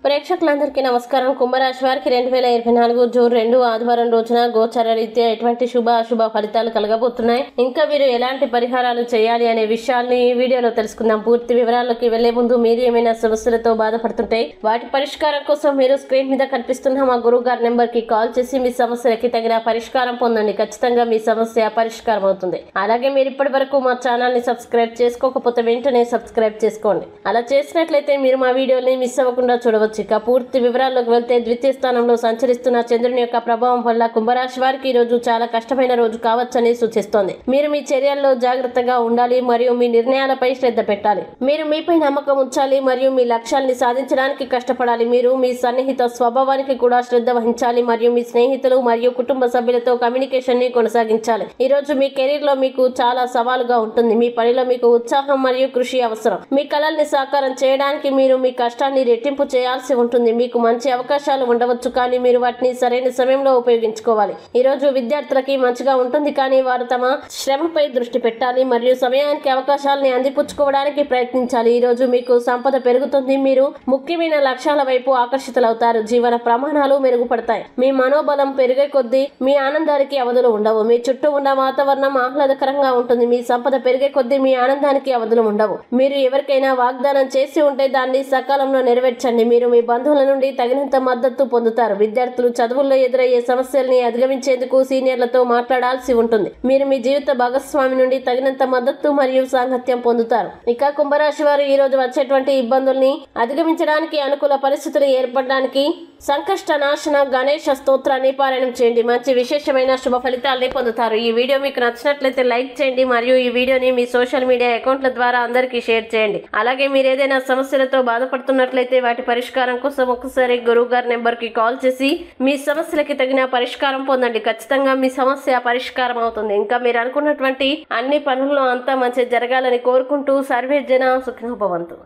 ప్రేక్షకులందరికీ నమస్కారం. కుంభరాశి వారికి 2024 జూన్ 2 ఆదివారం రోజున గోచార రీత్యా ఎటువంటి శుభ అశుభ ఫలితాలు కలగబోతున్నాయి, ఇంకా మీరు ఎలాంటి పరిహారాలు చేయాలి అనే విషయాల్ని ఈ వీడియోలో తెలుసుకుందాం. పూర్తి వివరాల్లోకి వెళ్లే ముందు మీరు ఏమైనా సమస్యలతో బాధపడుతుంటే వాటి పరిష్కారం కోసం మీరు స్క్రీన్ మీద కనిపిస్తున్న మా గురువు గారి నెంబర్ కి కాల్ చేసి మీ సమస్యలకి తగిన పరిష్కారం పొందండి. ఖచ్చితంగా మీ సమస్య పరిష్కారం అవుతుంది. అలాగే మీరు ఇప్పటి వరకు మా ఛానల్ ని సబ్స్క్రైబ్ చేసుకోకపోతే వెంటనే సబ్స్క్రైబ్ చేసుకోండి. అలా చేసినట్లయితే మీరు మా వీడియోని మిస్ అవ్వకుండా చూడవచ్చు. ఇక పూర్తి వివరాల్లోకి వెళ్తే ద్వితీయ స్థానంలో సంచరిస్తున్న చంద్రుని యొక్క ప్రభావం వల్ల కుంభరాశి వారికి ఈ రోజు చాలా కష్టమైన రోజు కావచ్చని సూచిస్తోంది. మీరు మీ చర్యల్లో జాగ్రత్తగా ఉండాలి మరియు మీ నిర్ణయాలపై శ్రద్ధ పెట్టాలి. మీరు మీపై నమ్మకం ఉంచాలి మరియు మీ లక్ష్యాల్ని సాధించడానికి కష్టపడాలి. మీరు మీ సన్నిహిత స్వభావానికి కూడా శ్రద్ధ వహించాలి మరియు మీ స్నేహితులు మరియు కుటుంబ సభ్యులతో కమ్యూనికేషన్ ని కొనసాగించాలి. ఈ రోజు మీ కెరీర్ లో మీకు చాలా సవాలుగా ఉంటుంది. మీ పనిలో మీకు ఉత్సాహం మరియు కృషి అవసరం. మీ కలల్ని సాకారం చేయడానికి మీరు మీ కష్టాన్ని రెట్టింపు చేయాల్సి ఉంటుంది. మీకు మంచి అవకాశాలు ఉండవచ్చు, కానీ మీరు వాటిని సరైన సమయంలో ఉపయోగించుకోవాలి. ఈ రోజు విద్యార్థులకి మంచిగా ఉంటుంది, కానీ వారు తమ శ్రమపై దృష్టి పెట్టాలి మరియు సమయానికి అవకాశాలని అందిపుచ్చుకోవడానికి ప్రయత్నించాలి. ఈ రోజు మీకు సంపద పెరుగుతుంది. మీరు ముఖ్యమైన లక్ష్యాల వైపు ఆకర్షితులవుతారు. జీవన ప్రమాణాలు మెరుగుపడతాయి. మీ మనోబలం పెరిగే కొద్దీ మీ ఆనందానికి అవధులు ఉండవు. మీ చుట్టూ ఉన్న వాతావరణం ఆహ్లాదకరంగా ఉంటుంది. మీ సంపద పెరిగే కొద్దీ మీ ఆనందానికి అవధులు ఉండవు. మీరు ఎవరికైనా వాగ్దానం చేసి ఉంటే దాన్ని సకాలంలో నెరవేర్చండి. మీరు మీ బంధువుల నుండి తగినంత మద్దతు పొందుతారు. విద్యార్థులు చదువుల్లో ఎదురయ్యే సమస్యల్ని అధిగమించేందుకు సీనియర్లతో మాట్లాడాల్సి ఉంటుంది. మీరు మీ జీవిత భాగస్వామి నుండి తగినంత మద్దతు మరియు సాంగత్యం పొందుతారు. ఇక కుంభరాశి వారు ఈ రోజు వచ్చేటువంటి ఇబ్బందుల్ని అధిగమించడానికి, అనుకూల పరిస్థితులు ఏర్పడడానికి సంకష్ట నాశన గణేష స్తోత్రాన్ని పారాయణం చేయండి. మంచి విశేషమైన శుభ ఫలితాలని పొందుతారు. ఈ వీడియో మీకు నచ్చినట్లయితే లైక్ చేయండి మరియు ఈ వీడియోని మీ సోషల్ మీడియా అకౌంట్ల ద్వారా అందరికీ షేర్ చేయండి. అలాగే మీరు ఏదైనా సమస్యలతో బాధపడుతున్నట్లయితే వాటి పరిష్కారం కోసం ఒకసారి గురువు గారి నెంబర్ కి కాల్ చేసి మీ సమస్యలకి తగిన పరిష్కారం పొందండి. ఖచ్చితంగా మీ సమస్య పరిష్కారం అవుతుంది. ఇంకా మీరు అనుకున్నటువంటి అన్ని పనుల్లో అంతా మంచి జరగాలని కోరుకుంటూ సర్వే జన సుఖినో భవంతు.